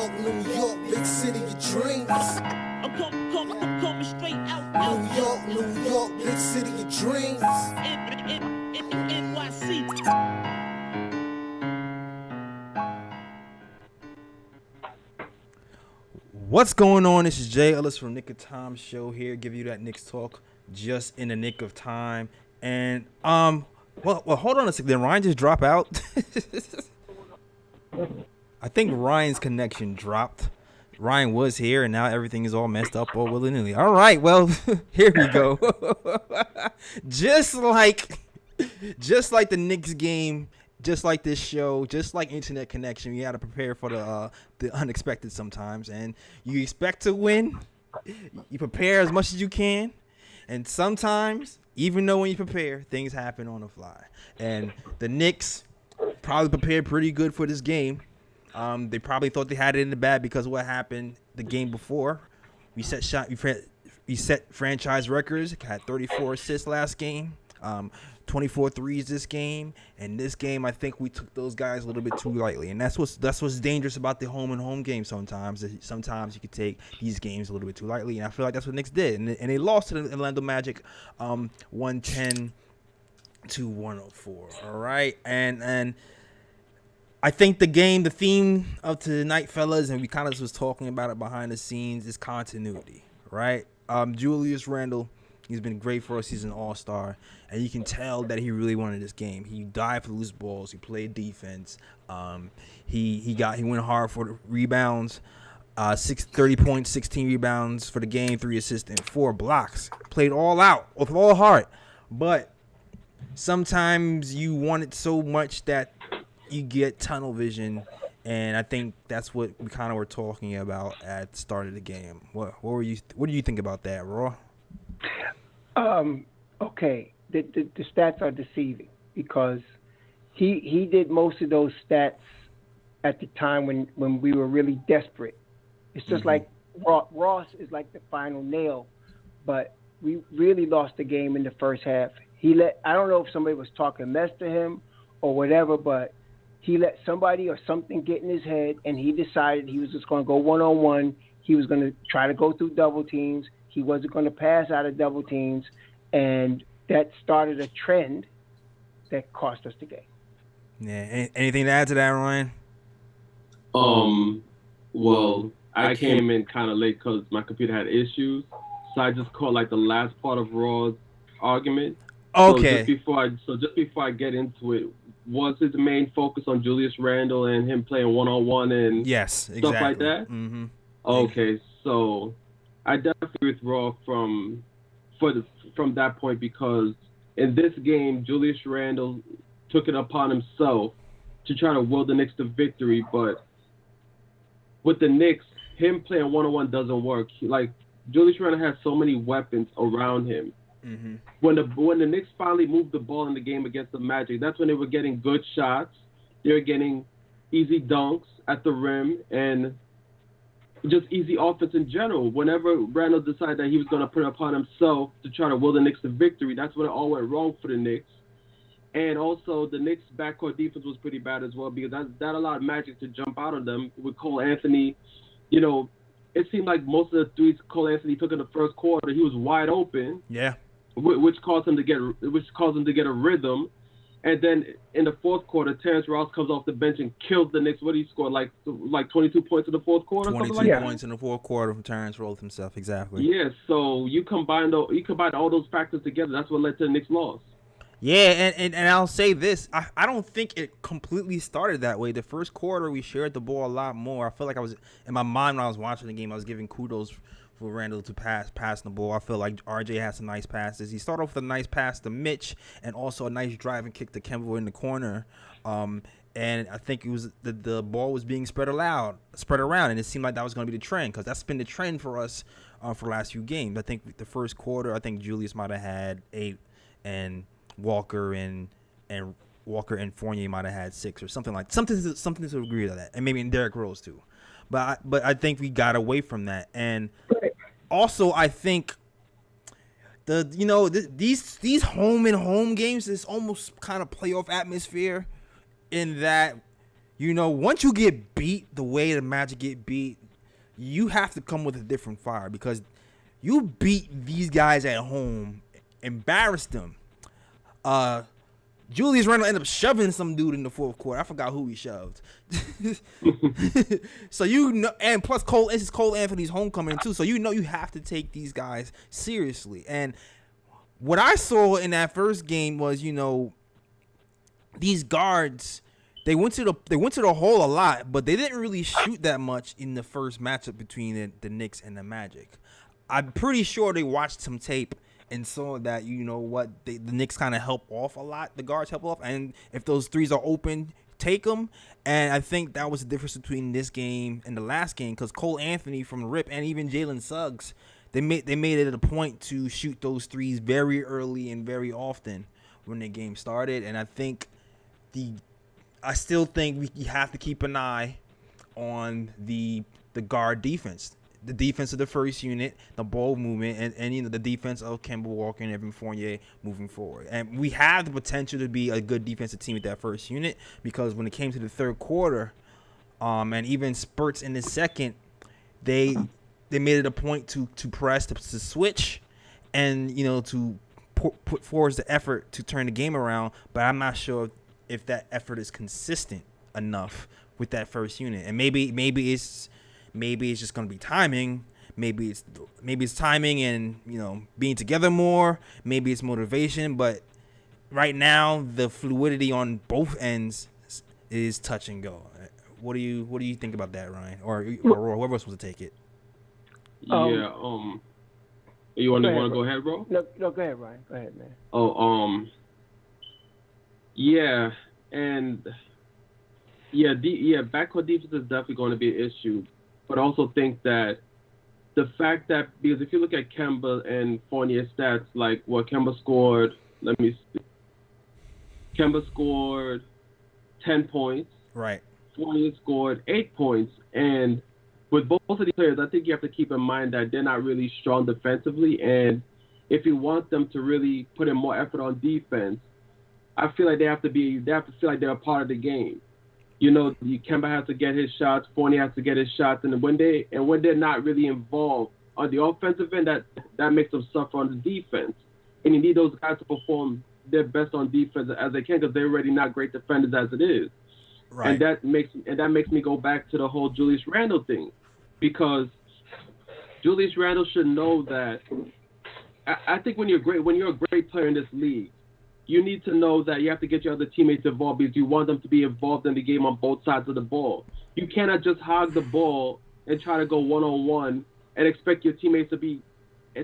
York, big city of dreams. I'm coming straight out. New York, big city of dreams. NYC. What's going on? This is Jay Ellis from Nick of Time Show here, give you that Knicks talk just in the nick of time. And well, hold on a second. Did Ryan just drop out? I think Ryan's connection dropped. Ryan was here, and now everything is all messed up all willy-nilly. All right, well, here we go. just like the Knicks game, just like this show, just like internet connection, you got to prepare for the unexpected sometimes. And you expect to win. You prepare as much as you can. And sometimes, even though when you prepare, things happen on the fly. And the Knicks probably prepared pretty good for this game. They probably thought they had it in the bag because of what happened the game before. We set franchise records, had 34 assists last game, 24 threes this game, and this game I think we took those guys a little bit too lightly, and that's what's dangerous about the home game sometimes. Sometimes you can take these games a little bit too lightly, and I feel like that's what Knicks did, and they lost to the Orlando Magic 110 to 104. All right, and I think the theme of tonight, fellas, and we kind of was talking about it behind the scenes, is continuity, right? Julius Randle, he's been great for us. He's an all-star, and you can tell that he really wanted this game. He dived for loose balls. He played defense. He went hard for the rebounds. 30 points, 16 rebounds for the game, 3 assists, and 4 blocks. Played all out with all heart, but sometimes you want it so much that you get tunnel vision, and I think that's what we kind of were talking about at the start of the game. What do you think about that, Raw? Okay, the stats are deceiving because he did most of those stats at the time when we were really desperate. It's just like Ross is like the final nail, but we really lost the game in the first half. I don't know if somebody was talking mess to him or whatever, but he let somebody or something get in his head, and he decided he was just going to go one-on-one. He was going to try to go through double teams. He wasn't going to pass out of double teams, and that started a trend that cost us the game. Yeah. Anything to add to that, Ryan? Well, I came in kind of late because my computer had issues, so I just caught like the last part of Raw's argument. Okay. So just before I get into it, was his main focus on Julius Randle and him playing one-on-one and yes, stuff like that? Mm-hmm. Okay, so I definitely agree with Raw from that point, because in this game, Julius Randle took it upon himself to try to will the Knicks to victory, but with the Knicks, him playing one-on-one doesn't work. Julius Randle has so many weapons around him. Mm-hmm. When the Knicks finally moved the ball in the game against the Magic, that's when they were getting good shots. They were getting easy dunks at the rim and just easy offense in general. Whenever Randle decided that he was going to put it upon himself to try to will the Knicks to victory, that's when it all went wrong for the Knicks. And also, the Knicks' backcourt defense was pretty bad as well, because that allowed Magic to jump out on them with Cole Anthony. You know, it seemed like most of the threes Cole Anthony took in the first quarter, he was wide open. Yeah. Which caused him to get a rhythm, and then in the fourth quarter, Terrence Ross comes off the bench and kills the Knicks. What did he score? Like 22 points in the fourth quarter. 22 points in the fourth quarter from Terrence Ross himself. Exactly. Yeah. So you combine all those factors together. That's what led to the Knicks' loss. Yeah, and I'll say this. I don't think it completely started that way. The first quarter, we shared the ball a lot more. I feel like I was, in my mind when I was watching the game, I was giving kudos for Randle to passing the ball. I feel like RJ had some nice passes. He started off with a nice pass to Mitch and also a nice drive and kick to Kemba in the corner. And I think it was the ball was being spread around, and it seemed like that was going to be the trend, because that's been the trend for us for the last few games. I think the first quarter, I think Julius might have had 8, and Walker and Fournier might have had 6 or something to agree to that, and maybe in Derrick Rose too. But I think we got away from that, and also I think these home games is almost kind of playoff atmosphere, in that You know, once you get beat the way the Magic get beat, you have to come with a different fire because you beat these guys at home, embarrassed them. Julius Randle ended up shoving some dude in the fourth quarter. I forgot who he shoved. So you know, and plus this is Cole Anthony's homecoming too. So you know you have to take these guys seriously. And what I saw in that first game was, you know, these guards. They went to the hole a lot, but they didn't really shoot that much in the first matchup between the Knicks and the Magic. I'm pretty sure they watched some tape and saw that, you know what, the Knicks kind of help off a lot. The guards help off, and if those threes are open, take them. And I think that was the difference between this game and the last game, because Cole Anthony from the rip and even Jalen Suggs, they made it a point to shoot those threes very early and very often when the game started. And I still think we have to keep an eye on the guard defense, the defense of the first unit, the ball movement, and you know, the defense of Kemba Walker and Evan Fournier moving forward. And we have the potential to be a good defensive team with that first unit, because when it came to the third quarter, and even spurts in the second, they made it a point to press, to switch, and you know, to put forward the effort to turn the game around. But I'm not sure if that effort is consistent enough with that first unit. And maybe it's just going to be timing. Maybe it's timing and, you know, being together more. Maybe it's motivation. But right now, the fluidity on both ends is touch and go. What do you think about that, Ryan, or whoever was supposed to take it? You want to go ahead, bro? No, go ahead, Ryan. Go ahead, man. Yeah, and backcourt defense is definitely going to be an issue. But I also think that the fact that, because if you look at Kemba and Fournier's stats, like what Kemba scored, Kemba scored 10 points. Right. Fournier scored 8 points. And with both of these players, I think you have to keep in mind that they're not really strong defensively. And if you want them to really put in more effort on defense, I feel like they have to feel like they're a part of the game. You know, Kemba has to get his shots, Fournier has to get his shots, and when they're not really involved on the offensive end, that makes them suffer on the defense. And you need those guys to perform their best on defense as they can, because they're already not great defenders as it is. Right. And that makes me go back to the whole Julius Randle thing, because Julius Randle should know that. I think when you're a great player in this league, you need to know that you have to get your other teammates involved, because you want them to be involved in the game on both sides of the ball. You cannot just hog the ball and try to go one-on-one and expect your teammates to be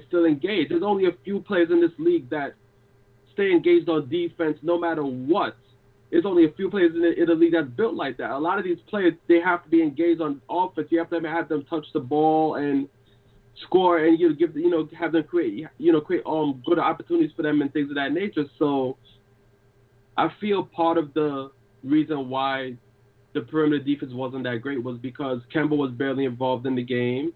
still engaged. There's only a few players in this league that stay engaged on defense no matter what. There's only a few players in the league that's built like that. A lot of these players, they have to be engaged on offense. You have to have them touch the ball and score, and have them create good opportunities for them and things of that nature. So I feel part of the reason why the perimeter defense wasn't that great was because Kemba was barely involved in the game,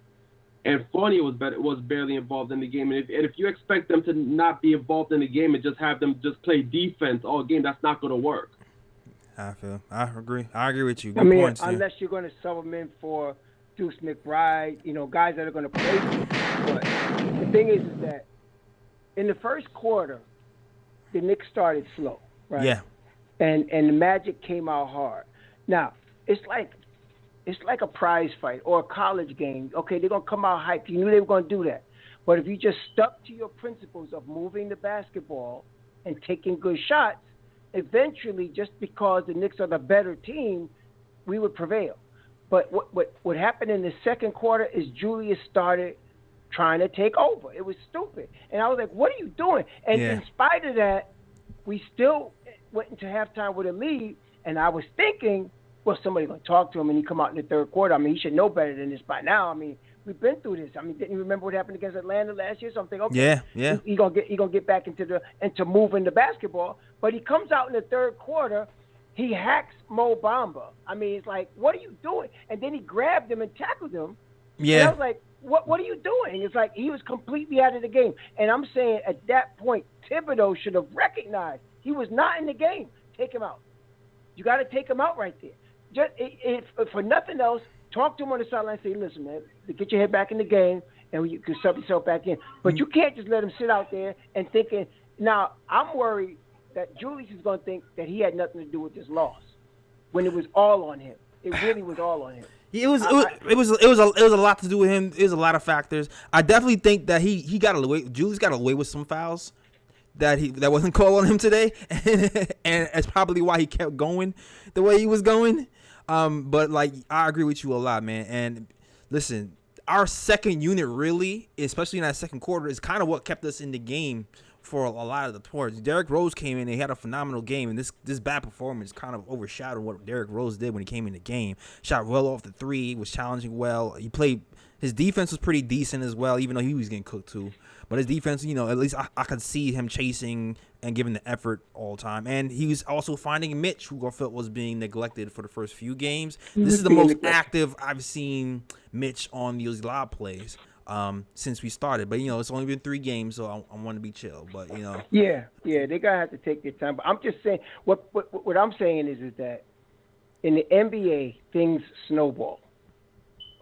and Fournier was barely involved in the game. And if you expect them to not be involved in the game and just have them just play defense all game, that's not going to work. I agree with you. Good points, unless you're going to sub them in for Deuce McBride, guys that are going to play. But the thing is that in the first quarter, the Knicks started slow, right? Yeah. And the Magic came out hard. Now, it's like a prize fight or a college game. Okay, they're going to come out hyped. You knew they were going to do that. But if you just stuck to your principles of moving the basketball and taking good shots, eventually, just because the Knicks are the better team, we would prevail. But what happened in the second quarter is Julius started trying to take over. It was stupid. And I was like, what are you doing? And in spite of that, we still went into halftime with a lead. And I was thinking, well, somebody's going to talk to him and he come out in the third quarter. I mean, he should know better than this by now. I mean, we've been through this. I mean, didn't you remember what happened against Atlanta last year? So I'm thinking, okay, he gonna get back into moving the basketball. But he comes out in the third quarter. He hacks Mo Bamba. I mean, it's like, what are you doing? And then he grabbed him and tackled him. Yeah. And I was like, what are you doing? It's like he was completely out of the game. And I'm saying at that point, Thibodeau should have recognized he was not in the game. Take him out. You got to take him out right there. for nothing else, talk to him on the sideline and say, listen, man, get your head back in the game and you can sub yourself back in. But you can't just let him sit out there and thinking. Now, I'm worried that Julius is going to think that he had nothing to do with this loss when it was all on him. It really was all on him. It was a lot to do with him. It was a lot of factors. I definitely think that he got away. Julius got away with some fouls that wasn't called on him today, and that's probably why he kept going the way he was going. But like, I agree with you a lot, man. And listen, our second unit really, especially in that second quarter, is kind of what kept us in the game for a lot of the towards. Derrick Rose came in and he had a phenomenal game, and this bad performance kind of overshadowed what Derrick Rose did when he came in the game. Shot well off the three, was challenging well. He played, his defense was pretty decent as well, even though he was getting cooked too. But his defense, at least I could see him chasing and giving the effort all the time. And he was also finding Mitch, who I felt was being neglected for the first few games. This is the most active I've seen Mitch on these lob plays since we started. But, it's only been 3 games, so I want to be chill. But, Yeah, they got to have to take their time. But I'm just saying, what I'm saying is that in the NBA, things snowball.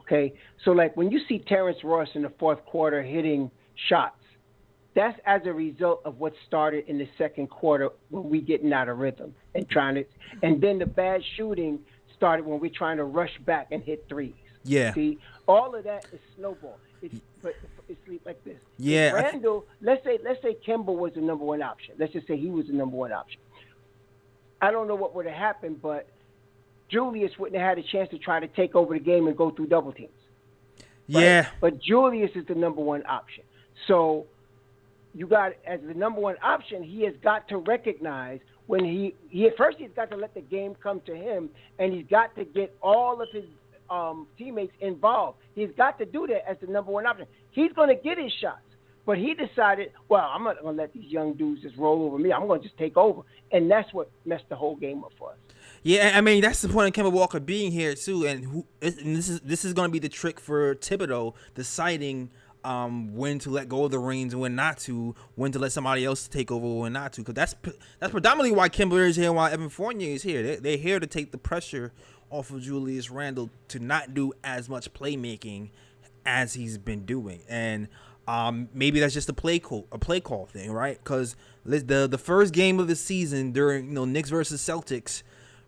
Okay? So, like, when you see Terrence Ross in the fourth quarter hitting shots, that's as a result of what started in the second quarter when we getting out of rhythm and then the bad shooting started when we're trying to rush back and hit threes. Yeah. See, all of that is snowball. It's like this. Yeah. Randle, let's say Kemba was the number one option. Let's just say he was the number one option. I don't know what would have happened, but Julius wouldn't have had a chance to try to take over the game and go through double teams. Right? Yeah. But Julius is the number one option. So you got, as the number one option, he has got to recognize when he first he's got to let the game come to him, and he's got to get all of his teammates involved. He's got to do that as the number one option. He's going to get his shots. But he decided, well, I'm not going to let these young dudes just roll over me. I'm going to just take over. And that's what messed the whole game up for us. Yeah, I mean, that's the point of Kemba Walker being here, too. And this is going to be the trick for Thibodeau, deciding when to let go of the reins and when not to, when to let somebody else take over and when not to. Because that's predominantly why Kemba is here and why Evan Fournier is here. They're here to take the pressure off of Julius Randle to not do as much playmaking as he's been doing. And maybe that's just a play call thing, right? Because the first game of the season during Knicks versus Celtics,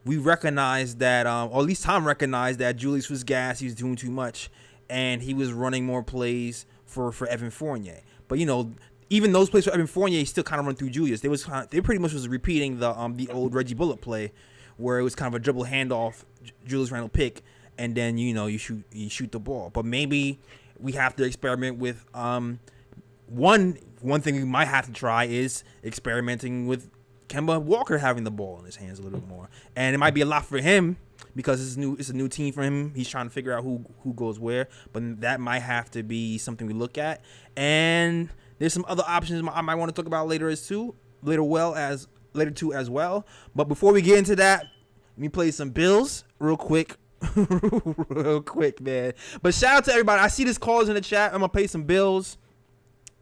we recognized that, or at least Tom recognized that Julius was gassed, he was doing too much, and he was running more plays for Evan Fournier. But even those plays for Evan Fournier still kind of run through Julius. They pretty much was repeating the old Reggie Bullock play, where it was kind of a dribble handoff, Julius Randle pick, and then you shoot the ball. But maybe we have to experiment with one thing we might have to try is experimenting with Kemba Walker having the ball in his hands a little bit more. And it might be a lot for him because it's a new team for him. He's trying to figure out who goes where, but that might have to be something we look at. And there's some other options I might want to talk about later too as well. But before we get into that, let me play some Bills real quick. Real quick, man. But shout out to everybody. I see this calls in the chat. I'm gonna pay some bills.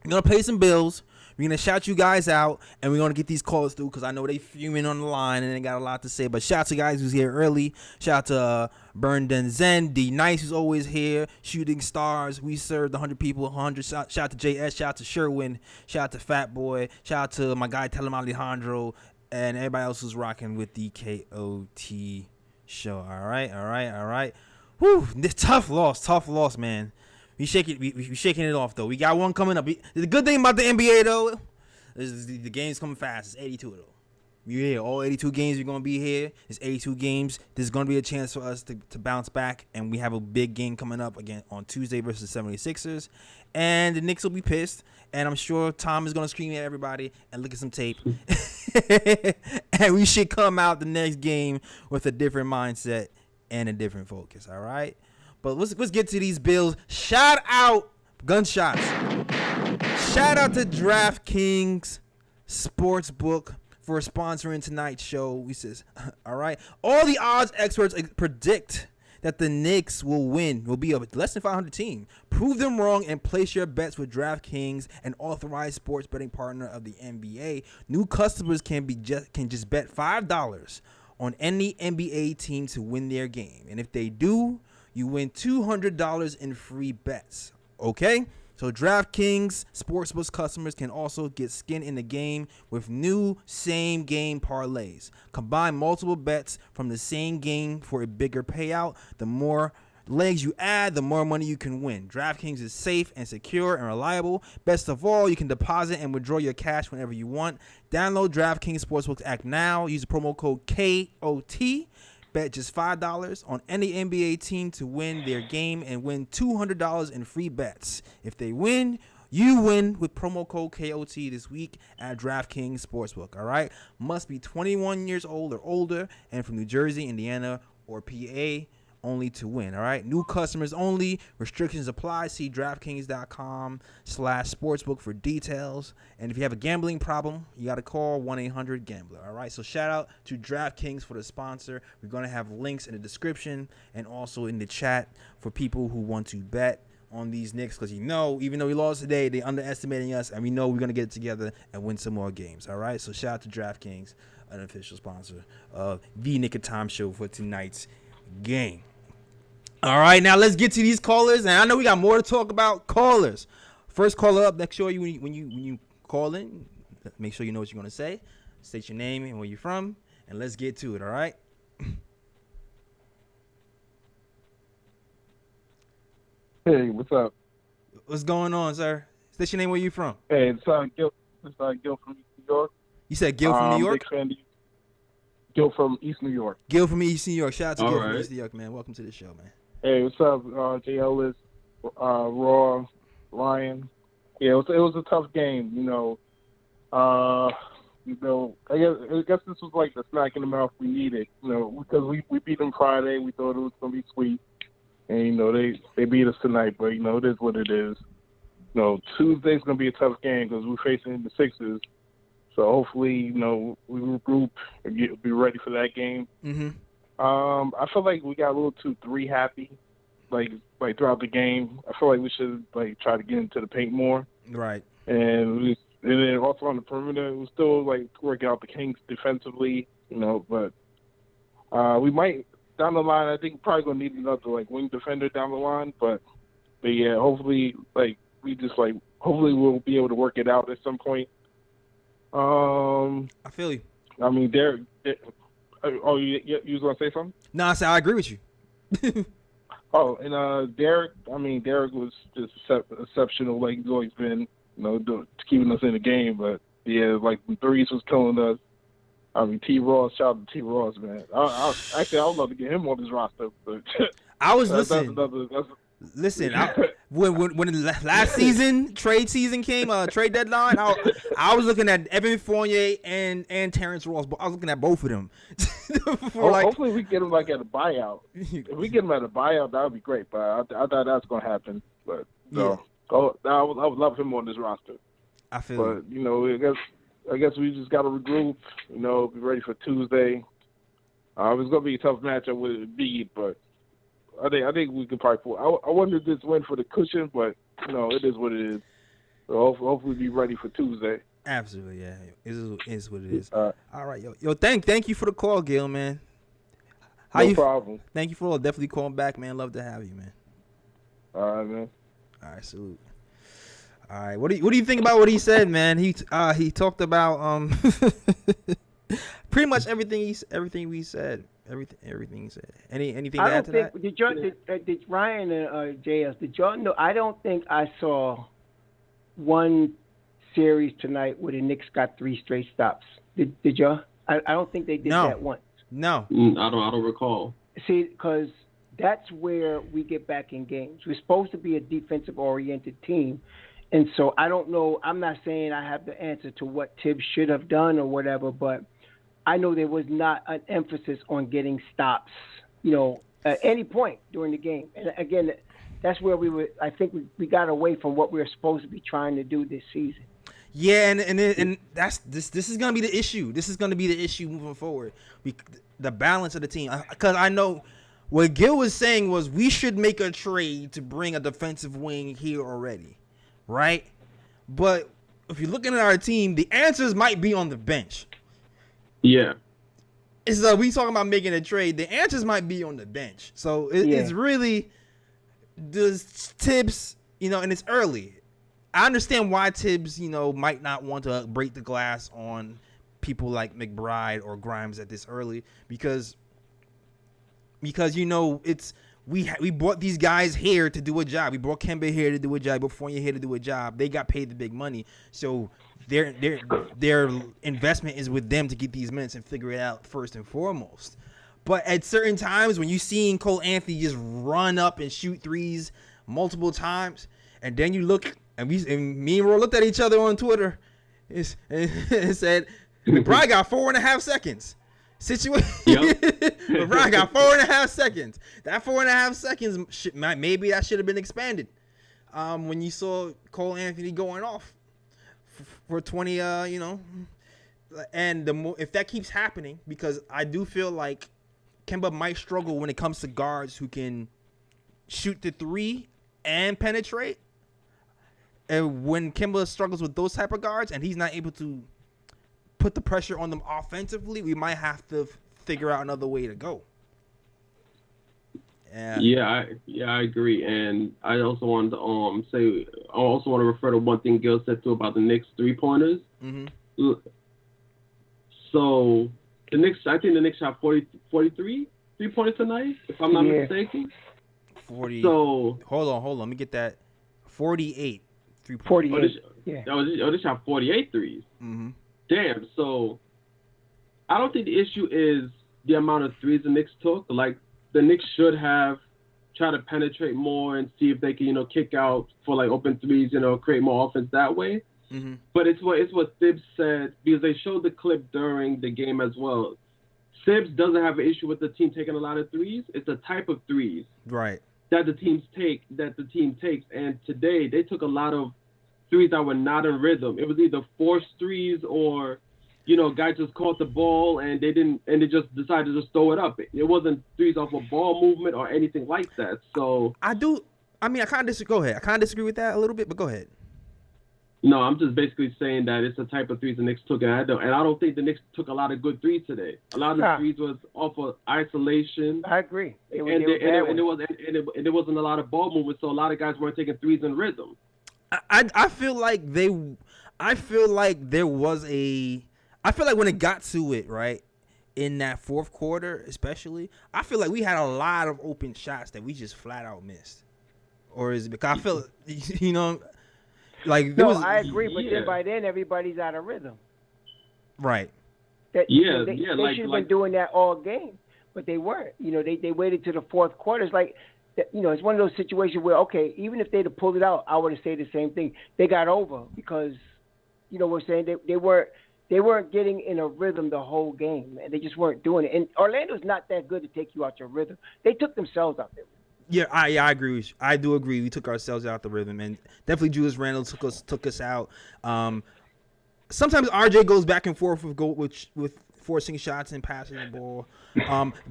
We're gonna pay some bills. We're gonna shout you guys out, and we're gonna get these calls through because I know they fuming on the line and they got a lot to say. But shout out to guys who's here early. Shout out to Burn Zen, D Nice who's always here. Shooting Stars. We served 100 people. 100. Shout out to JS. Shout out to Sherwin. Shout out to Fat Boy. Shout out to my guy Telem Alejandro and everybody else who's rocking with the KOT show. All right. Whew, this tough loss, man. We shaking it off though. We got one coming up. The good thing about the NBA though is the games coming fast. It's 82 though. You're here. All 82 games we're gonna be here. It's 82 games. There's gonna be a chance for us to bounce back, and we have a big game coming up again on Tuesday versus 76ers. And the Knicks will be pissed, and I'm sure Tom is gonna scream at everybody and look at some tape. And we should come out the next game with a different mindset and a different focus. All right. But let's get to these Bills. Shout out gunshots. Shout out to DraftKings Sportsbook for sponsoring tonight's show. We says, all right. All the odds experts predict that the Knicks will be a less than 500 team. Prove them wrong and place your bets with DraftKings, an authorized sports betting partner of the NBA. New customers can just bet $5 on any NBA team to win their game. And if they do, you win $200 in free bets. Okay? So DraftKings Sportsbook customers can also get skin in the game with new same game parlays. Combine multiple bets from the same game for a bigger payout. The more legs you add, the more money you can win. DraftKings is safe and secure and reliable. Best of all, you can deposit and withdraw your cash whenever you want. Download DraftKings Sportsbook app now. Use the promo code KOT. Bet just $5 on any NBA team to win their game and win $200 in free bets. If they win, you win with promo code KOT this week at DraftKings Sportsbook. All right? Must be 21 years old or older and from New Jersey, Indiana, or PA only to win. All right? New customers only. Restrictions apply. See DraftKings.com/sportsbook for details. And if you have a gambling problem, you got to call 1-800-GAMBLER. All right? So shout out to DraftKings for the sponsor. We're going to have links in the description and also in the chat for people who want to bet on these Knicks, because even though we lost today, they underestimating us, and we know we're going to get it together and win some more games. All right? So shout out to DraftKings, an official sponsor of the Nick of Time show for tonight's game. All right, now let's get to these callers, and I know we got more to talk about. Callers, first caller up. Make sure when you call in, make sure you know what you're gonna say. State your name and where you're from, and let's get to it. All right. Hey, what's up? What's going on, sir? State your name, where you from. Hey, it's Gil. It's Gil from New York. You said Gil from New York. Big fan of you. Gil from East New York. Gil from East New York. Shout out to Gil from right. East New York, man. Welcome to the show, man. Hey, what's up, J. Ellis, Raw, Ryan? Yeah, it was a tough game. I guess this was like the smack in the mouth we needed. Because we beat them Friday, we thought it was gonna be sweet, and they beat us tonight. But it is what it is. Tuesday's gonna be a tough game because we're facing the Sixers. So hopefully, we regroup and be ready for that game. Mm-hmm. I feel like we got a little too three happy, like throughout the game. I feel like we should try to get into the paint more. Right. And then also on the perimeter, we still working out the kinks defensively, But we might down the line. I think probably gonna need another wing defender down the line. But yeah, hopefully hopefully we'll be able to work it out at some point. I feel you. I mean, Derek. Oh, you was gonna say something? No, I said I agree with you. Oh, and Derek. I mean, Derek was just exceptional, like he's always been. Keeping us in the game. But yeah, the threes was killing us. I mean, T. Ross. Shout out to T. Ross, man. I would love to get him on this roster. But I was listening. Listen, when the last season, trade season came, trade deadline, I was looking at Evan Fournier and Terrence Ross. I was looking at both of them. Hopefully we get him at a buyout. If we get him at a buyout, that would be great. But I thought that's going to happen. But no, I would love him on this roster. I feel. But I guess we just got to regroup. Be ready for Tuesday. It's going to be a tough matchup with Embiid, but I think we can probably pull. I wonder if this win for the cushion, but it is what it is. So hopefully be ready for Tuesday. Absolutely, yeah. It is what it is. All right, yo, thank you for the call, Gil, man. No problem. Thank you for definitely calling back, man. Love to have you, man. All right, man. All right, salute. All right, what do you think about what he said, man? He talked about pretty much everything we said. Everything he said. Anything to add to that? Did Ryan and JS, did y'all know? I don't think I saw one series tonight where the Knicks got 3 straight stops. Did y'all? I don't think they did that once. No. I don't recall. See, because that's where we get back in games. We're supposed to be a defensive-oriented team. And so I don't know. I'm not saying I have the answer to what Tibbs should have done or whatever, but I know there was not an emphasis on getting stops, at any point during the game. And again, that's where I think we got away from what we were supposed to be trying to do this season. Yeah, and that's this is gonna be the issue. This is gonna be the issue moving forward. The balance of the team, because I know what Gil was saying was we should make a trade to bring a defensive wing here already, right? But if you're looking at our team, the answers might be on the bench. Yeah. It's we talking about making a trade. The answers might be on the bench. So it's really does Tibbs, and it's early. I understand why Tibbs, might not want to break the glass on people like McBride or Grimes at this early because it's we brought these guys here to do a job. We brought Kemba here to do a job. We brought Fournier here to do a job. They got paid the big money, so their investment is with them to get these minutes and figure it out first and foremost. But at certain times when you seen Cole Anthony just run up and shoot threes multiple times, and then you look and me and Roy looked at each other on Twitter and said, McBride got 4.5 seconds. Situation. Yep. McBride got 4.5 seconds. That 4.5 seconds maybe that should have been expanded. When you saw Cole Anthony going off for 20, and if that keeps happening, because I do feel like Kemba might struggle when it comes to guards who can shoot the three and penetrate. And when Kemba struggles with those type of guards and he's not able to put the pressure on them offensively, we might have to figure out another way to go. Yeah, I agree. And I also wanted to I also want to refer to one thing Gil said too about the Knicks 3-pointers. Mm-hmm. So I think the Knicks shot 43 3-pointers tonight, if I'm not mistaken. 40. So hold on. Let me get that. 48 3-pointers. 48. They shot 48 threes. Mm-hmm. Damn. So I don't think the issue is the amount of threes the Knicks took. Like, the Knicks should have tried to penetrate more and see if they can, kick out for like open threes, create more offense that way. Mm-hmm. But it's what Thibs said, because they showed the clip during the game as well. Thibs doesn't have an issue with the team taking a lot of threes. It's the type of threes right that the team takes. And today they took a lot of threes that were not in rhythm. It was either forced threes or, guys just caught the ball and they just decided to just throw it up. It wasn't threes off a ball movement or anything like that. So I kind of disagree. Go ahead. I kind of disagree with that a little bit, but go ahead. No, I'm just basically saying that it's the type of threes the Knicks took, and I don't think the Knicks took a lot of good threes today. A lot of the threes was off of isolation. I agree. And there wasn't a lot of ball movement, so a lot of guys weren't taking threes in rhythm. I feel like when it got to it, right, in that fourth quarter especially, I feel like we had a lot of open shots that we just flat out missed. Or is it because I feel, like I agree, but then by then everybody's out of rhythm. Right. They should have been doing that all game, but they weren't. They waited to the fourth quarter. It's like, it's one of those situations where, okay, even if they'd have pulled it out, I would have said the same thing. They got over because, we're saying they weren't getting in a rhythm the whole game, and they just weren't doing it. And Orlando's not that good to take you out your rhythm. They took themselves out there. Yeah, I agree with you. I do agree. We took ourselves out the rhythm, and definitely Julius Randle took us out. Sometimes RJ goes back and forth with forcing shots and passing the ball.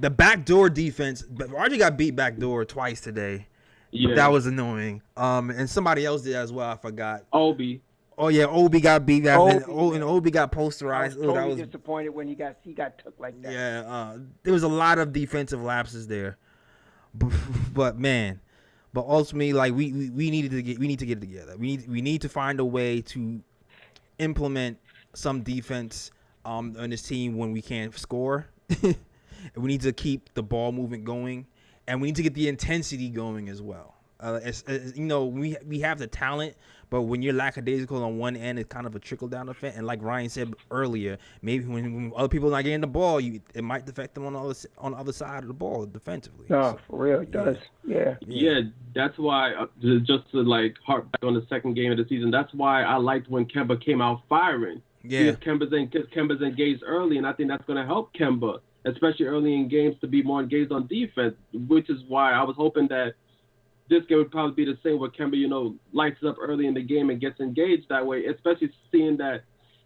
The backdoor defense, RJ got beat backdoor twice today. Yeah, that was annoying. And somebody else did as well. I forgot. Obi. Oh yeah, Obi got beat. And Obi got posterized. I was disappointed when he got took like that. Yeah, there was a lot of defensive lapses there. But ultimately, like we need to get it together. We need to find a way to implement some defense on this team when we can't score. And we need to keep the ball movement going, and we need to get the intensity going as well. We have the talent, but when you're lackadaisical on one end, it's kind of a trickle down effect. And like Ryan said earlier, maybe when other people are not getting the ball, it might affect them on the other side of the ball defensively. No, for real, it does. Yeah, that's why just to harp back on the second game of the season. That's why I liked when Kemba came out firing. Yeah, because Kemba's engaged early, and I think that's going to help Kemba, especially early in games, to be more engaged on defense. Which is why I was hoping that this game would probably be the same where Kemba, lights it up early in the game and gets engaged that way, especially seeing that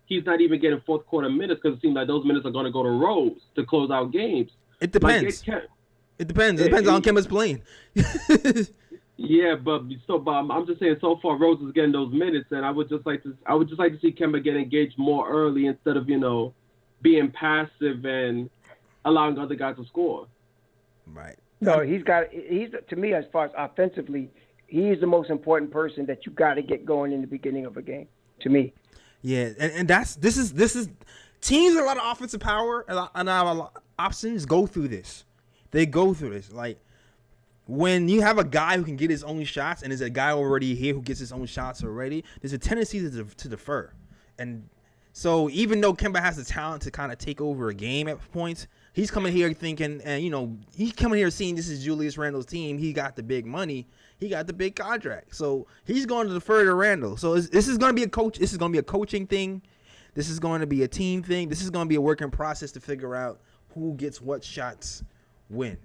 he's not even getting fourth quarter minutes because it seems like those minutes are going to go to Rose to close out games. It depends. It depends. It depends on Kemba's playing. Yeah, but I'm just saying so far Rose is getting those minutes, and I would just like to see Kemba get engaged more early instead of being passive and allowing other guys to score. Right. No, he's to me, as far as offensively, he's the most important person that you got to get going in the beginning of a game. To me. Yeah, and this is teams with a lot of offensive power and a lot of options go through this. They go through this. Like when you have a guy who can get his own shots and there's a guy already here who gets his own shots already, there's a tendency to defer. And so even though Kemba has the talent to kind of take over a game at points, he's coming here thinking, and he's coming here seeing this is Julius Randle's team. He got the big money. He got the big contract. So he's going to defer to Randle. So this is going to be a coach. This is going to be a coaching thing. This is going to be a team thing. This is going to be a working process to figure out who gets what shots when,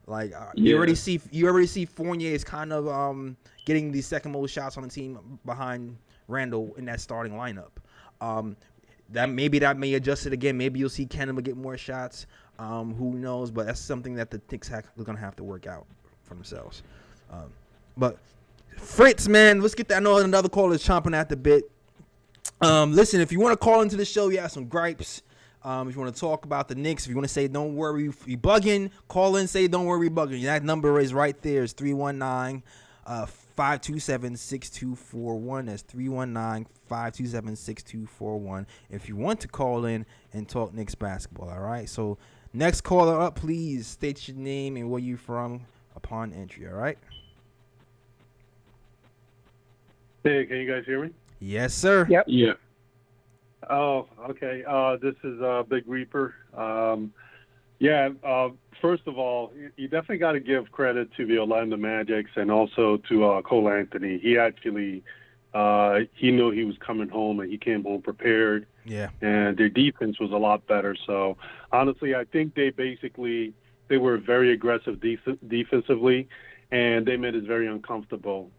Like you already see Fournier is kind of getting the second most shots on the team behind Randle in that starting lineup. That may adjust it again. Maybe you'll see Kemba get more shots. Who knows? But that's something that the Knicks are going to have to work out for themselves. But Fritz, man, let's get that. I know another caller is chomping at the bit. Listen, if you want to call into the show, you have some gripes. If you want to talk about the Knicks, if you want to say don't worry, we bugging, call in, say don't worry, bugging. That number is right there. It's 319-527-6241. That's 319-527-6241. If you want to call in and talk Knicks basketball, all right? So next caller up, please state your name and where you're from upon entry, all right? Hey, can you guys hear me? Yes, sir. Yep. Yeah. Oh, okay. This is Big Reaper. First of all, you definitely got to give credit to the Orlando Magics and also to Cole Anthony. He actually he knew he was coming home and he came home prepared. Yeah. And their defense was a lot better. So honestly, I think they were very aggressive defensively. And they made it very uncomfortable,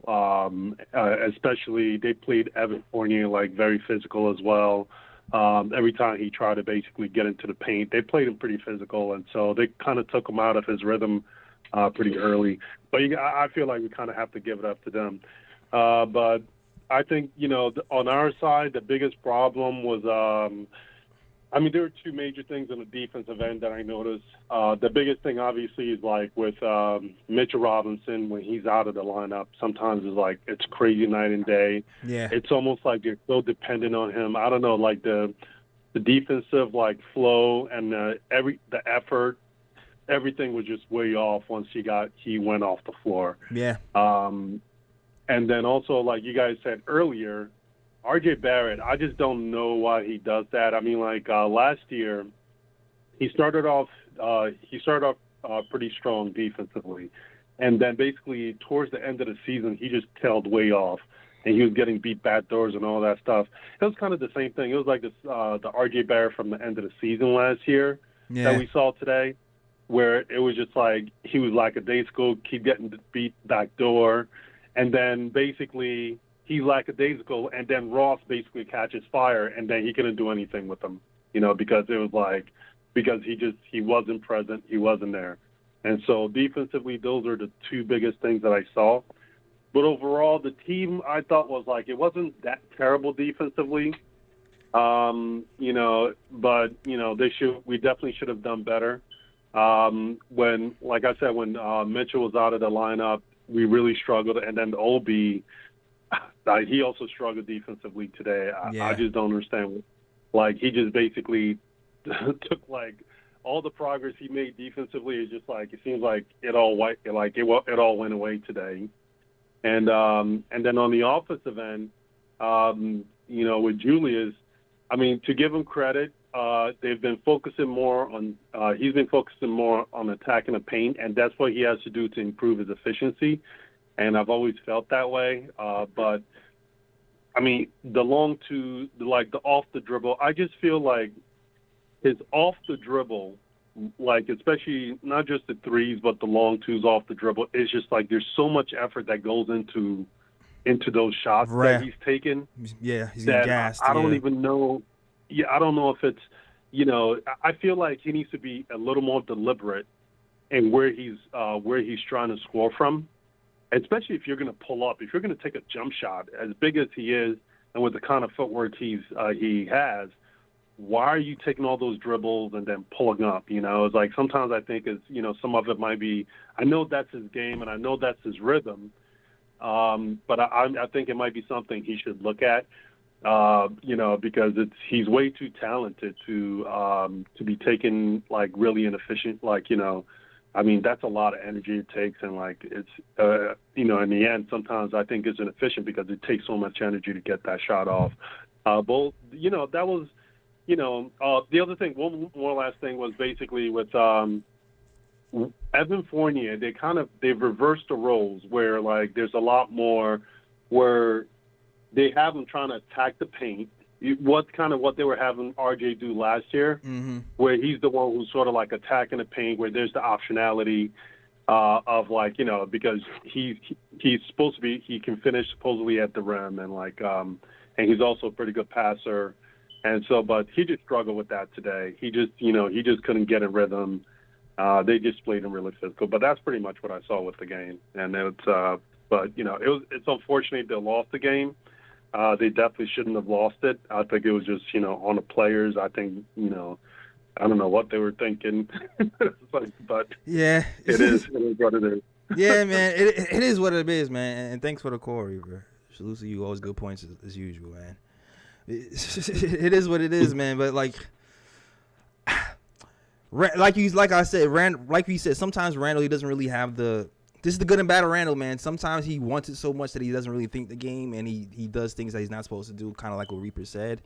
especially they played Evan Fournier very physical as well. Every time he tried to basically get into the paint, they played him pretty physical, and so they kind of took him out of his rhythm pretty early. But I feel like we kind of have to give it up to them. But I think, on our side, the biggest problem was there were two major things on the defensive end that I noticed. The biggest thing, obviously, is with Mitchell Robinson, when he's out of the lineup, sometimes it's crazy night and day. Yeah. It's almost like you're so dependent on him. I don't know, the defensive flow and the effort, everything was just way off once he went off the floor. Yeah. And then also, like you guys said earlier, RJ Barrett, I just don't know why he does that. I mean, last year, he started off pretty strong defensively, and then basically towards the end of the season, he just tailed way off, and he was getting beat backdoors and all that stuff. It was kind of the same thing. It was like this, the RJ Barrett from the end of the season last year that we saw today, where it was just he was lackadaisical, keep getting beat backdoor, and then basically he's lackadaisical, and then Ross basically catches fire, and then he couldn't do anything with him, because it was because he wasn't present, he wasn't there. And so defensively, those are the two biggest things that I saw. But overall, the team I thought was it wasn't that terrible defensively, but we definitely should have done better. When Mitchell was out of the lineup, we really struggled, and then Obi, he also struggled defensively today. I just don't understand. He just basically took all the progress he made defensively. Is just it seems like it all went away today. And then on the offensive end, with Julius, I mean, to give him credit, they've been focusing more on. He's been focusing more on attacking the paint, and that's what he has to do to improve his efficiency. And I've always felt that way. But I mean, the off the dribble, I just feel his off the dribble, especially not just the threes, but the long twos off the dribble, is just there's so much effort that goes into those shots that he's taken. Yeah, he's gassed. I don't even know. Yeah, I don't know if it's, I feel like he needs to be a little more deliberate in where he's trying to score from. Especially if you're going to pull up, if you're going to take a jump shot as big as he is, and with the kind of footwork he has, why are you taking all those dribbles and then pulling up? You know, it's like sometimes I think it's, you know, some of it might be, I know that's his game and I know that's his rhythm, but I think it might be something he should look at, you know, because he's way too talented to be taken like really inefficient, like, you know, I mean, that's a lot of energy it takes, and like it's, you know, in the end, sometimes I think it's inefficient because it takes so much energy to get that shot off. But you know, that was, you know, the other thing. One more last thing was basically with Evan Fournier. They've reversed the roles where like there's a lot more where they have him trying to attack the paint. What they were having RJ do last year, where he's the one who's sort of like attacking the paint, where there's the optionality of like, you know, because he's supposed to be, he can finish supposedly at the rim, and like and he's also a pretty good passer, and so, but he just struggled with that today. He just couldn't get in rhythm. They just played him really physical, but that's pretty much what I saw with the game. And it's but you know, it's unfortunate they lost the game. They definitely shouldn't have lost it. I think it was just, you know, on the players. I think, you know, I don't know what they were thinking. But yeah, it is what it is. Yeah, man, it is what it is, man. And thanks for the call, Reaver. Salute to you, always good points as usual, man. It is what it is, man. But like I said, sometimes Randle, he doesn't really have the. This is the good and bad of Randle, man. Sometimes he wants it so much that he doesn't really think the game, and he does things that he's not supposed to do, kind of like what Reaper said.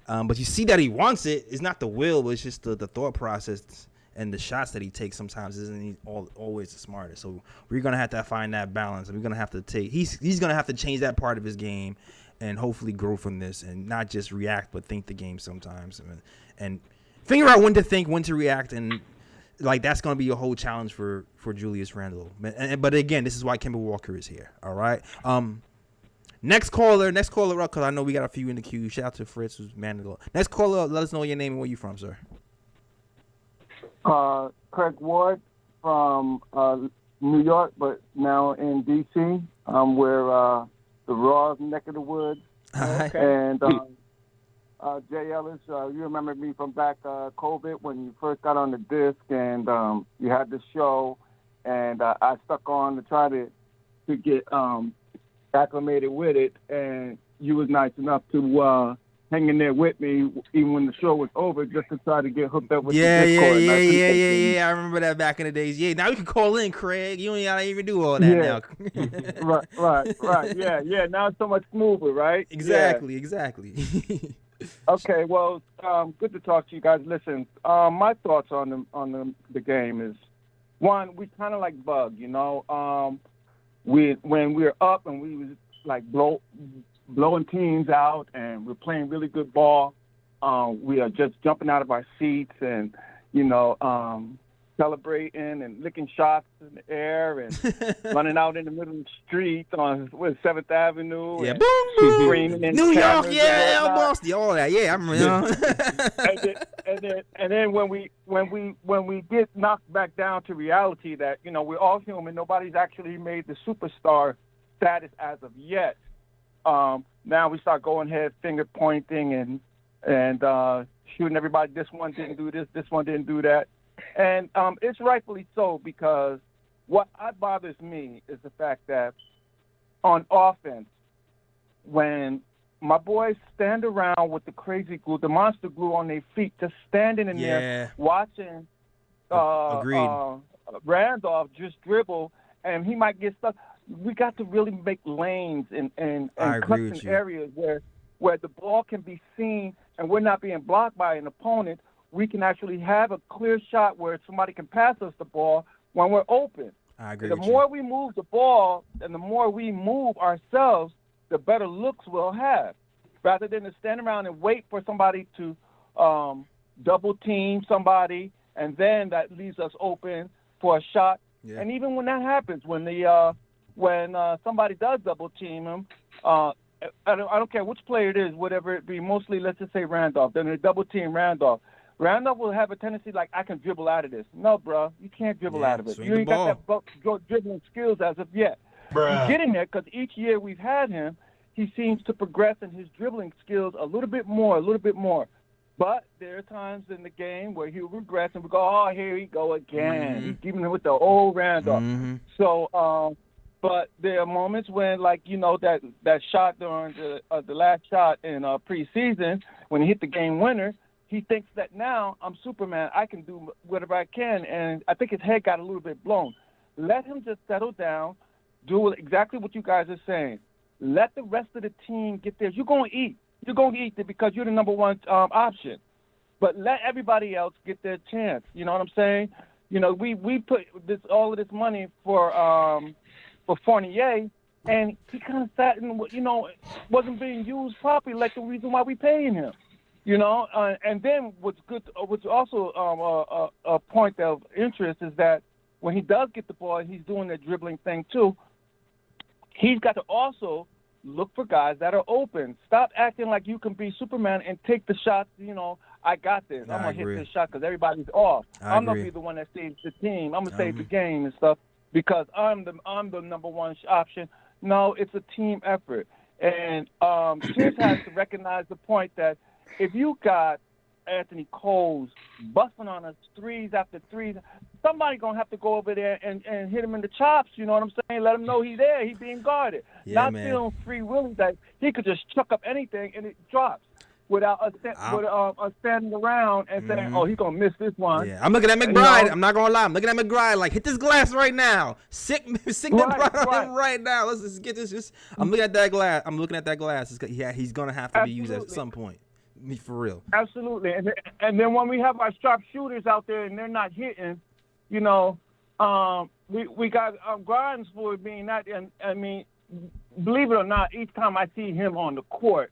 But you see that he wants it. It's not the will, but it's just the thought process and the shots that he takes sometimes isn't always the smartest. So we're going to have to find that balance, and we're going to have to he's going to have to change that part of his game and hopefully grow from this and not just react, but think the game sometimes and figure out when to think, when to react, and like that's going to be a whole challenge for Julius Randle. But again, this is why Kemba Walker is here. All right. Next caller up, because I know we got a few in the queue. Shout out to Fritz, who's man of the law. Next caller up, let us know your name and where you from, sir. Craig Ward from New York, but now in D.C. Where the Raw neck of the woods. Okay. And Jay Ellis, you remember me from back COVID when you first got on the disc, and you had the show, and I stuck on to try to get acclimated with it, and you was nice enough to hang in there with me even when the show was over, just to try to get hooked up with the Discord. Yeah. I remember that back in the days. Yeah, now you can call in, Craig. You don't gotta even do all that now. Right. Yeah. Now it's so much smoother, right? Exactly. Okay, well, good to talk to you guys. Listen, my thoughts on the game is, one, we kind of like Bug, you know. When we were up and we was like blowing teams out and we're playing really good ball, we are just jumping out of our seats and, you know, celebrating and licking shots in the air and running out in the middle of the street on 7th Avenue. Yeah, and boom. Screaming in New York, yeah, Boston, all that. Yeah, I remember. and then when we get knocked back down to reality that, you know, we're all human, nobody's actually made the superstar status as of yet. Now we start going ahead, finger pointing and shooting everybody. This one didn't do this one didn't do that. And it's rightfully so, because what bothers me is the fact that on offense, when my boys stand around with the crazy glue, the monster glue on their feet, just standing in there watching Randolph just dribble, and he might get stuck. We got to really make lanes and cuts in areas where the ball can be seen and we're not being blocked by an opponent. We can actually have a clear shot where somebody can pass us the ball when we're open. I agree. The more we move the ball and the more we move ourselves, the better looks we'll have, rather than to stand around and wait for somebody to double team somebody, and then that leaves us open for a shot. Yeah. And even when that happens, when somebody does double team him, I don't care which player it is, whatever it be, mostly let's just say Randolph, then they double team Randolph. Randolph will have a tendency like, I can dribble out of this. No, bro, you can't dribble out of it. You ain't got that dribbling skills as of yet. He's getting there because each year we've had him, he seems to progress in his dribbling skills a little bit more. But there are times in the game where he'll regress and we go, oh, here he go again. He's giving him with the old Randall. So, but there are moments when, like, you know, that shot during the last shot in preseason when he hit the game winner, he thinks that now I'm Superman. I can do whatever I can. And I think his head got a little bit blown. Let him just settle down, do exactly what you guys are saying. Let the rest of the team get theirs. You're going to eat. You're going to eat it because you're the number one option. But let everybody else get their chance. You know what I'm saying? You know, we put all of this money for Fournier, and he kind of sat and, you know, wasn't being used properly, like the reason why we paying him. You know, and then what's also a point of interest is that when he does get the ball, he's doing the dribbling thing too. He's got to also look for guys that are open. Stop acting like you can be Superman and take the shots. You know, I got this. I'm going to hit this shot because everybody's off. I'm going to be the one that saves the team. I'm going to save the game and stuff because I'm the number one option. No, it's a team effort. And Tibbs has to recognize the point that if you got Anthony Coles busting on us threes after threes, somebody going to have to go over there and hit him in the chops, you know what I'm saying? Let him know he's there, he's being guarded. Yeah, Not man. feeling free willing that he could just chuck up anything and it drops without us standing around and saying, oh, he's going to miss this one. Yeah, I'm looking at McBride. You know? I'm not going to lie. I'm looking at McBride like, hit this glass right now. Sick McBride on him right now. Let's get this. I'm looking at that glass. He's going to have to be used at some point. For real. Absolutely. And then when we have our sharp shooters out there and they're not hitting, you know, we got Grimes for being that. And I mean, believe it or not, each time I see him on the court,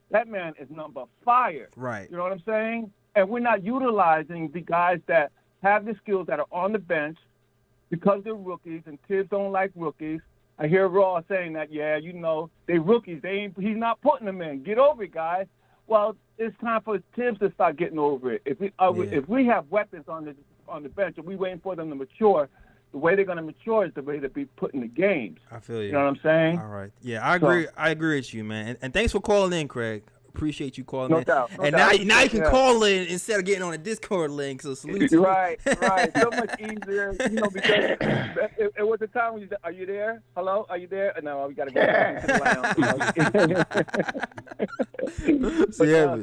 that man is number fire. Right. You know what I'm saying? And we're not utilizing the guys that have the skills that are on the bench because they're rookies, and Tibbs don't like rookies. I hear Raw saying that, yeah, you know, they rookies. He's not putting them in. Get over it, guys. Well, it's time for Tibbs to start getting over it. If we have weapons on the bench and we waiting for them to mature, the way they're going to mature is the way they be put in the games. I feel you. You know what I'm saying? All right. Yeah, I agree. I agree with you, man. And thanks for calling in, Craig. Appreciate you calling in. No doubt. Now you can call in instead of getting on a Discord link. So salute to you. Right. So much easier, you know, because it was the time when are you there? Hello? Are you there? No, we got to go back to the lounge. So, yeah,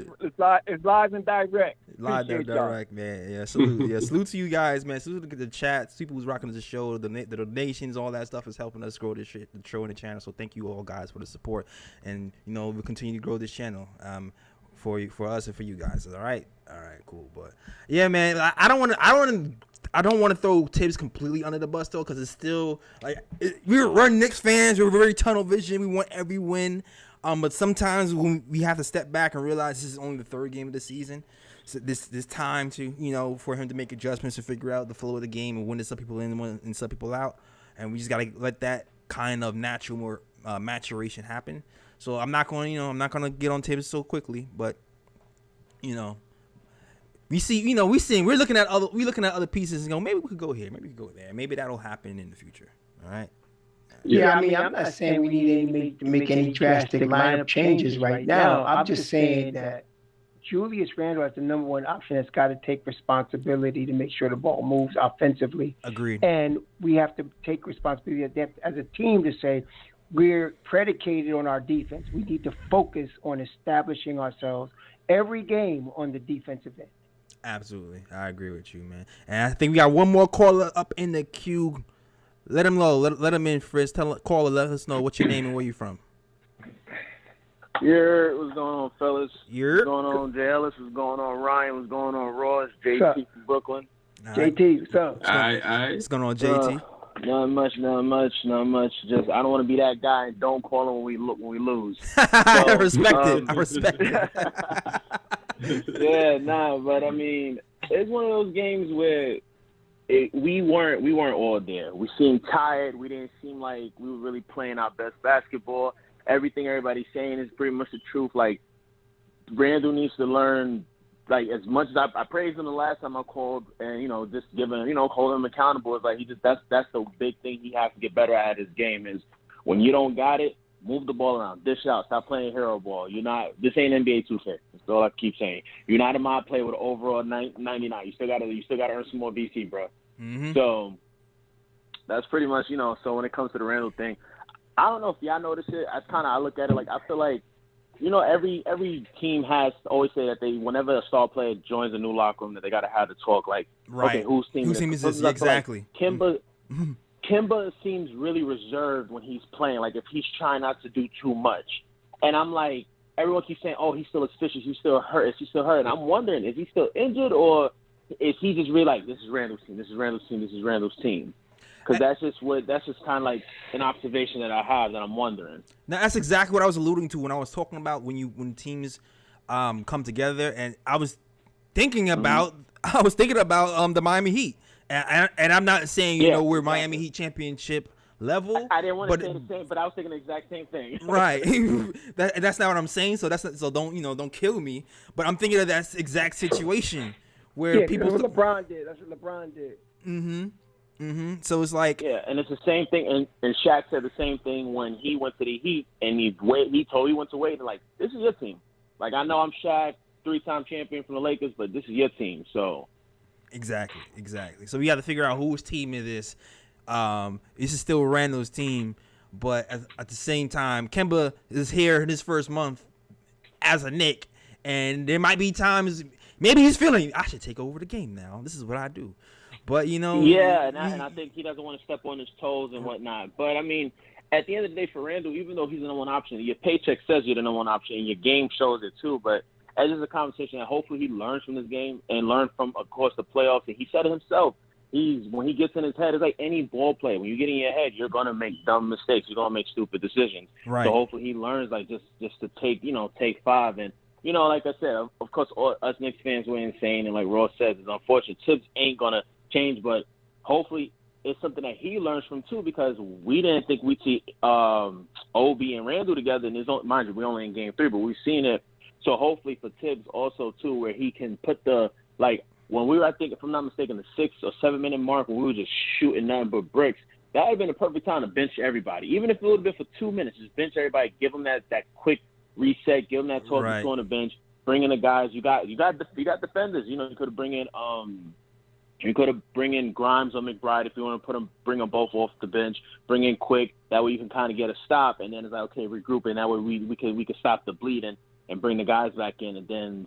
it's live and direct. Live and direct, man. Yeah, salute. Yeah, salute to you guys, man. Salute to the chats, people who's rocking the show, the donations, all that stuff is helping us grow this shit, the show and the channel. So thank you all guys for the support, and you know we'll continue to grow this channel for us and for you guys. All right, cool. But yeah, man, I don't want to throw Tibbs completely under the bus though, because it's still like we're Knicks fans. We're very tunnel vision. We want every win. But sometimes when we have to step back and realize this is only the third game of the season. So this time to, you know, for him to make adjustments to figure out the flow of the game and when to some people in and some people out, and we just gotta let that kind of natural maturation happen. So I'm not going to get on Tibbs so quickly, but you know, we're looking at other pieces and go, maybe we could go here, maybe we could go there, maybe that'll happen in the future. All right. Yeah, I mean, I'm not saying we need to make any drastic lineup changes right now. I'm just saying that Julius Randle as the number one option has got to take responsibility to make sure the ball moves offensively. Agreed. And we have to take responsibility as a team to say we're predicated on our defense. We need to focus on establishing ourselves every game on the defensive end. Absolutely. I agree with you, man. And I think we got one more caller up in the queue. Let him know. Let him in, Frizz. Caller, let us know what's your name and where you from. Yeah, what's going on, fellas? What's going on, J. Ellis? What's going on, Ryan? What's going on, Ross? JT from Brooklyn. JT, what's up? What's going on, JT? Not much. Just I don't want to be that guy and don't call him when we lose. So, I respect it. Yeah, but I mean, it's one of those games where we weren't all there. We seemed tired. We didn't seem like we were really playing our best basketball. Everything everybody's saying is pretty much the truth. Like, Randle needs to learn, like, as much as I praised him the last time I called, and, you know, just giving, you know, holding him accountable. It's like that's the big thing he has to get better at his game is when you don't got it, Move the ball around. Dish out. Stop playing hero ball. This ain't NBA 2K. That's all I keep saying. You're not a mob player with an overall 99. You still gotta earn some more VC, bro. Mm-hmm. So that's pretty much, so when it comes to the Randle thing, I don't know if y'all notice it. I look at it like, I feel like, every team has to always say that whenever a star player joins a new locker room, that they got to have the talk, like, right. Okay, whose team is this? Exactly. Like, Kemba seems really reserved when he's playing, like if he's trying not to do too much. And I'm like, everyone keeps saying, oh, he's still suspicious, he's still hurt, is he still hurt? And I'm wondering, is he still injured, or is he just really like, this is Randle's team, this is Randle's team, this is Randle's team? Because that's just kind of like an observation that I have that I'm wondering. Now that's exactly what I was alluding to when I was talking about when teams come together, and I was thinking about the Miami Heat, and I'm not saying we're Miami Heat championship level. I didn't want to say the same, but I was thinking the exact same thing. Right. That's not what I'm saying. So don't kill me. But I'm thinking of that exact situation where people. That's what LeBron did. That's what LeBron did. Mm-hmm. Mm-hmm. So it's like, yeah, and it's the same thing. And Shaq said the same thing when he went to the Heat, and he went to Wade and like, this is your team. Like, I know I'm Shaq, 3-time champion from the Lakers, but this is your team. So exactly. So we got to figure out whose team it is. This is still Randle's team, but at the same time, Kemba is here in his first month as a Knick, and there might be times maybe he's feeling I should take over the game now. This is what I do. But, yeah, and I think he doesn't want to step on his toes and whatnot. But, I mean, at the end of the day for Randle, even though he's the number one option, your paycheck says you're the number one option, and your game shows it too. But as is a conversation that hopefully he learns from this game and learn from, of course, the playoffs. And he said it himself. When he gets in his head, it's like any ball player. When you get in your head, you're going to make dumb mistakes. You're going to make stupid decisions. Right. So hopefully he learns, like, just to take 5. And, like I said, of course, us Knicks fans were insane. And like Ross says, it's unfortunate. Tibbs ain't going to change, but hopefully it's something that he learns from too, because we didn't think we'd see OB and Randle together. And mind you, we only in game 3, but we've seen it. So hopefully for Tibbs also too, where he can put when we were, I think, if I'm not mistaken, the 6 or 7 minute mark when we were just shooting nothing but bricks, that would have been the perfect time to bench everybody. Even if it would have been for 2 minutes, just bench everybody, give them that quick reset, give them that talk on the bench, bring in the guys. You got defenders. You could have bring in Grimes or McBride if you want to bring them both off the bench. Bring in Quick. That way you can kind of get a stop, and then it's like, okay, regroup, and that way we could stop the bleeding and bring the guys back in, and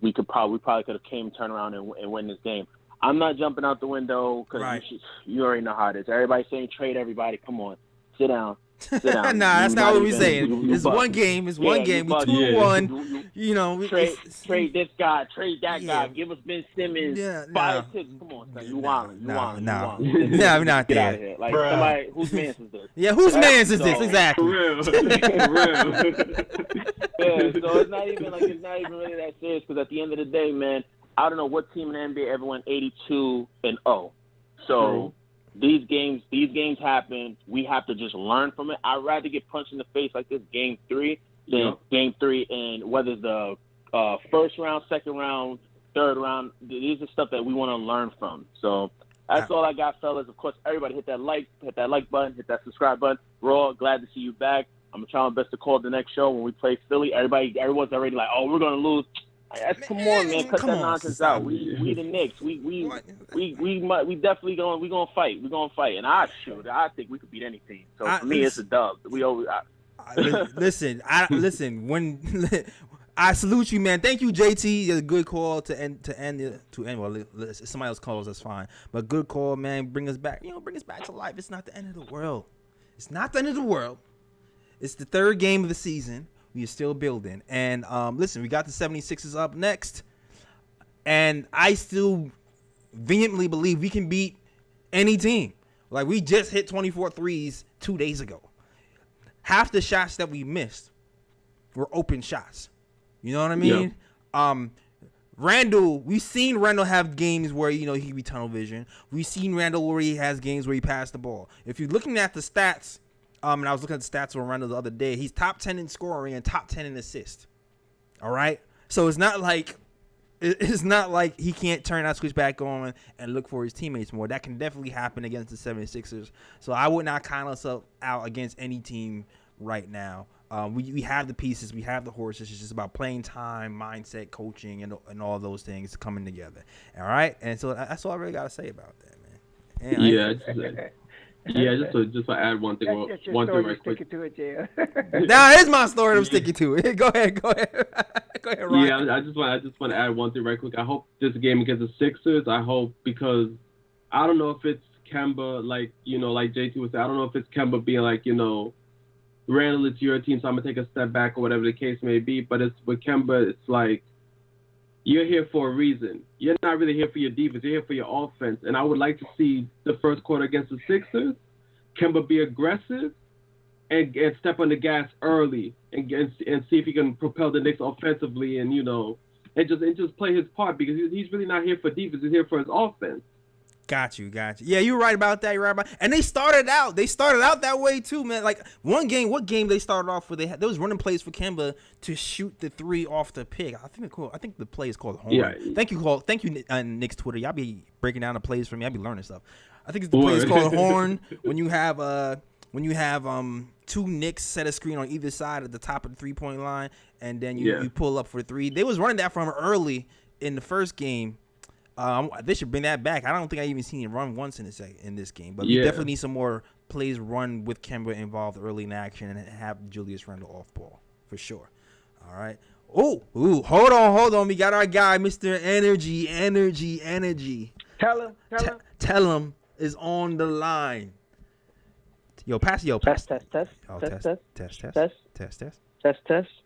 we probably could have turn around and win this game. I'm not jumping out the window because you already know how it is. Everybody's saying trade everybody. Come on, sit down. Nah, that's not what we're saying. It's one game. It's one game. We 2-1. Trade this guy. Trade that guy. Give us Ben Simmons. 5 tips. Come on, son. You wildin'. Nah, we're not Get there. out of here. Like, somebody, whose man's is this? Yeah, whose man's is this? Exactly. For real. Yeah, so it's not even really that serious, because at the end of the day, man, I don't know what team in the NBA ever went 82-0. So these games happen. We have to just learn from it. I'd rather get punched in the face like this game 3 than game 3, and whether the first round, second round, third round, these are stuff that we want to learn from. So that's all I got, fellas. Of course, everybody hit that like button, hit that subscribe button. Raw, glad to see you back. I'm going to try my best to call the next show when we play Philly. Everyone's already like, oh, we're going to lose. Come on, man. Cut that nonsense out. We the Knicks. We definitely going. We gonna fight. We're gonna fight. And I think we could beat any team. So for me, it's a dub. We always. Listen. When I salute you, man. Thank you, JT. It's a good call to end. Well, if somebody else calls, that's fine. But good call, man. Bring us back. Bring us back to life. It's not the end of the world. It's not the end of the world. It's the 3rd game of the season. We are still building. And listen, we got the 76ers up next. And I still vehemently believe we can beat any team. Like, we just hit 24 threes 2 days ago. Half the shots that we missed were open shots. You know what I mean? Yeah. Randle, we've seen Randle have games where, he can be tunnel vision. We've seen Randle where he has games where he passed the ball. If you're looking at the stats, and I was looking at the stats on Randle the other day, he's top 10 in scoring and top 10 in assists. All right? So it's not like he can't turn that switch back on and look for his teammates more. That can definitely happen against the 76ers. So I would not count us out against any team right now. We have the pieces, we have the horses. It's just about playing time, mindset, coaching, and all those things coming together. All right, and so that's all I really got to say about that, man. And just to add one thing, That's your one thing story. right quick. Stick it to it, Jay. Now it's my story. I'm sticking to it. Go ahead, Ryan. Yeah, I just want to add one thing right quick. I hope this game against the Sixers. I hope, because I don't know if it's Kemba, like JT was saying. I don't know if it's Kemba being like, Randle, it's your team, so I'm gonna take a step back or whatever the case may be. But it's with Kemba, it's like, you're here for a reason. You're not really here for your defense. You're here for your offense. And I would like to see the first quarter against the Sixers, Kemba be aggressive and step on the gas early and see if he can propel the Knicks offensively and just play his part, because he's really not here for defense. He's here for his offense. Got you. Yeah, you're right about that. And they started out that way too, man. Like what game they started off with? There was running plays for Kemba to shoot the three off the pick. I think the play is called horn. Yeah. Thank you, Nick's Twitter. Y'all be breaking down the plays for me. I be learning stuff. I think the play is called horn when you have two Knicks set a screen on either side at the top of the 3-point line, and then you pull up for three. They was running that from early in the first game. They should bring that back. I don't think I even seen it run once in this game, but we definitely need some more plays run with Kemba involved early in action and have Julius Randle off ball for sure. All right. Ooh, hold on. We got our guy, Mr. Energy. Tell him is on the line. Pass. Test.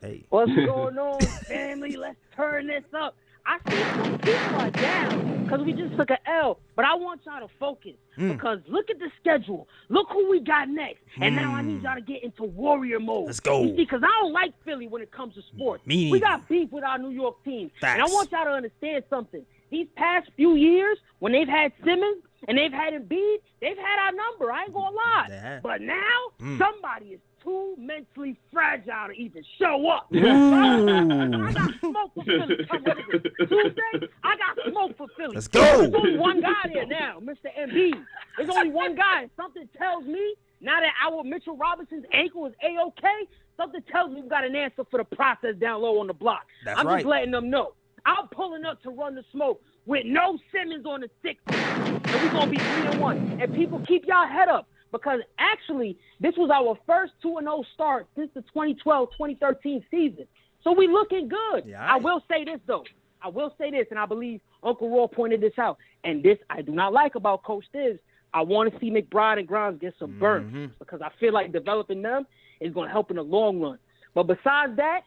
Hey. What's going on, family? Let's turn this up. I see some people are down because we just took an L, but I want y'all to focus because look at the schedule. Look who we got next. And now I need y'all to get into warrior mode. Let's go. You see, because I don't like Philly when it comes to sports. We got beef with our New York team. Facts. And I want y'all to understand something. These past few years, when they've had Simmons and they've had Embiid, they've had our number. I ain't going to lie. Yeah. But now, somebody is too mentally fragile to even show up. Ooh. I got smoke for Philly. Tuesday, I got smoke for Philly. Let's go. There's only one guy there now, Mr. Embiid. There's only one guy. And something tells me, now that our Mitchell Robinson's ankle is A-OK, something tells me we got an answer for the process down low on the block. I'm just letting them know. I'm pulling up to run the smoke with no Simmons on the Sixers. And we're going to be 3-1. And people, keep y'all head up. Because actually, this was our first 2-0 start since the 2012-2013 season. So we looking good. Yeah, I will say this, though. And I believe Uncle Raw pointed this out. And this I do not like about Coach Tibbs. I want to see McBride and Grimes get some burn because I feel like developing them is going to help in the long run. But besides that,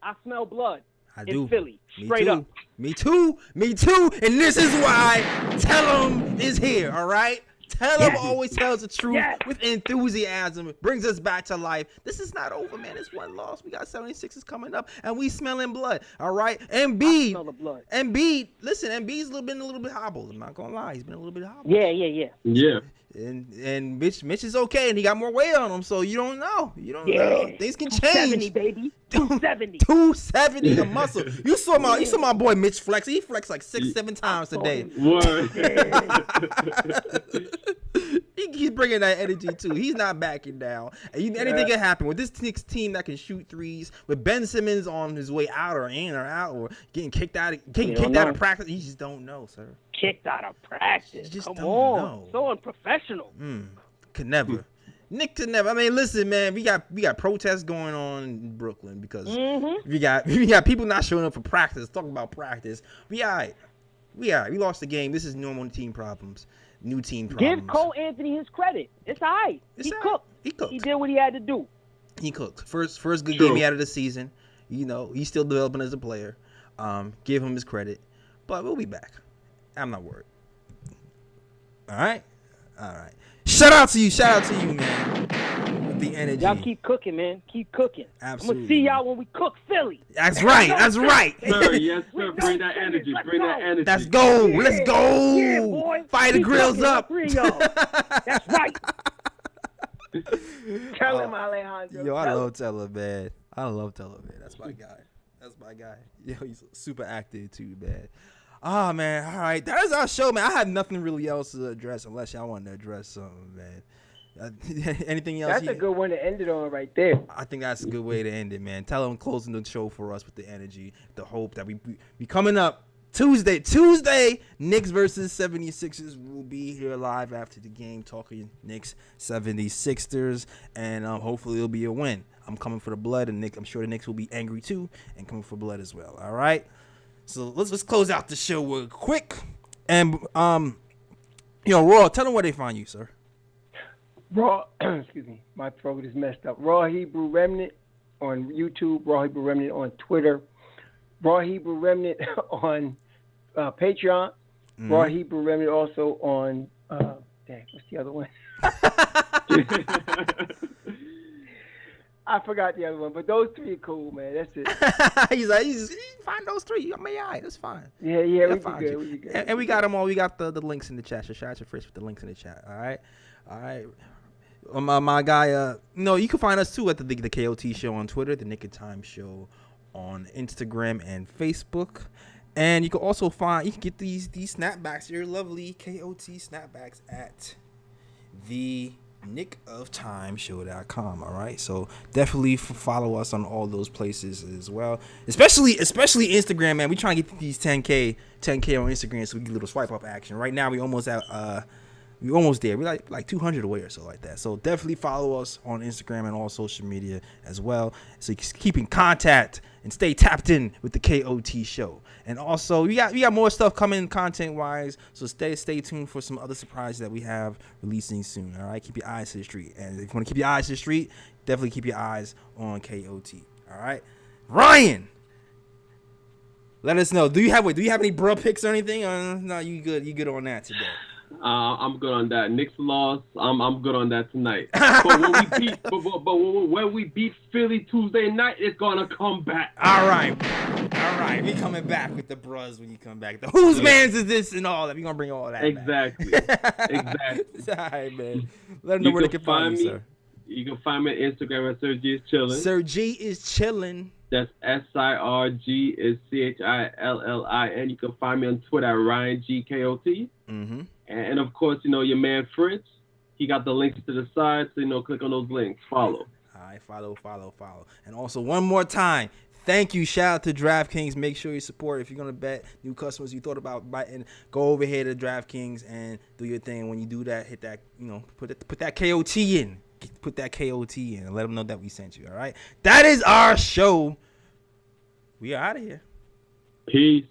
I smell blood. I in do. Philly, straight up. Me too. And this is why Tell 'em is here, all right? Tell 'em always tells the truth with enthusiasm. It brings us back to life. This is not over, man. It's one loss. We got 76ers coming up, and we smelling blood, all right? Embiid. I smell the blood. Embiid's been a little bit hobbled. I'm not going to lie. He's been a little bit hobbled. Yeah. And Mitch is okay, and he got more weight on him, so you don't know. Know. Things can change. 270, baby. 270. 270 a muscle. You saw my boy Mitch flex. He flexed like 6-7 times today. He's bringing that energy too. He's not backing down. And anything can happen with this Knicks team that can shoot threes. With Ben Simmons on his way out or in or out or getting kicked out of practice, you just don't know, sir. Kicked out of practice. Just Come don't on. know. So unprofessional. Could never. Nick could never. I mean, listen, man. We got protests going on in Brooklyn because we got people not showing up for practice. Talking about practice. We lost the game. This is normal team problems. New team problems. Give Cole Anthony his credit. It's all right. He cooked. He did what he had to do. He cooked. First good game he had of the season. He's still developing as a player. Give him his credit. But we'll be back. I'm not worried. All right. Shout out to you, man. With the energy. Y'all keep cooking, man. Keep cooking. Absolutely. I'm gonna see y'all when we cook Philly. That's right. Sir, yes, sir. Bring that energy. Let's go. Yeah, boy. Fire the grills up. That's right. Tell him, Alejandro. Yo, I love Teller, man. That's my guy. Yo, he's super active too, man. Oh, man. All right. That is our show, man. I have nothing really else to address unless y'all want to address something, man. Anything else? That's a good one to end it on right there. I think that's a good way to end it, man. Tell them closing the show for us with the energy, the hope that we coming up Tuesday, Knicks versus 76ers. We'll be here live after the game talking Knicks 76ers, and hopefully it'll be a win. I'm coming for the blood, and I'm sure the Knicks will be angry too and coming for blood as well. All right, so let's close out the show real quick, and Raw, tell them where they find you, sir. Raw, excuse me, my throat is messed up. Raw Hebrew Remnant on YouTube, Raw Hebrew Remnant on Twitter, Raw Hebrew Remnant on Patreon, Raw Hebrew Remnant also on, what's the other one? I forgot the other one, but those three are cool, man. That's it. He's like, find those three. I mean, all right, that's fine. Yeah, we be good. And we got them all. We got the links in the chat. So shout out to Chris with the links in the chat. All right. My guy, you can find us too at the KOT Show on Twitter, the Nick of Time Show on Instagram and Facebook, and you can also get these snapbacks, your lovely KOT snapbacks at the nickoftimeshow.com. All right, so definitely follow us on all those places as well, especially Instagram, man. We trying to get these 10K on Instagram so we get a little swipe up action. Right now we almost at we're almost there. We're like 200 away or so like that. So definitely follow us on Instagram and all social media as well. So you can keep in contact and stay tapped in with the KOT Show. And also we got more stuff coming content wise. So stay tuned for some other surprises that we have releasing soon. All right, keep your eyes to the street. And if you want to keep your eyes to the street, definitely keep your eyes on KOT. All right, Ryan. Let us know. Do you have any bro picks or anything? No, you good. You good on that today? I'm good on that. Knicks lost. I'm good on that tonight. But when we beat Philly Tuesday night, it's gonna come back. All right. We coming back with the bros when you come back. Whose man's is this and all that? We gonna bring all that. Exactly. Back. Exactly. All right, man. Let them know where they can find me, sir. You can find me on Instagram at Sir G is chilling. Sir G is chilling. That's SIRG is CHILLIN. You can find me on Twitter at RyanGKOT. Mm-hmm. And of course, your man Fritz, he got the links to the side, so click on those links. Follow. All right, follow. And also one more time, thank you. Shout out to DraftKings. Make sure you support. If you're gonna bet, new customers you thought about betting, go over here to DraftKings and do your thing. When you do that, hit that, put that KOT in. Put that KOT in and let them know that we sent you. All right, that is our show. We are out of here. Peace.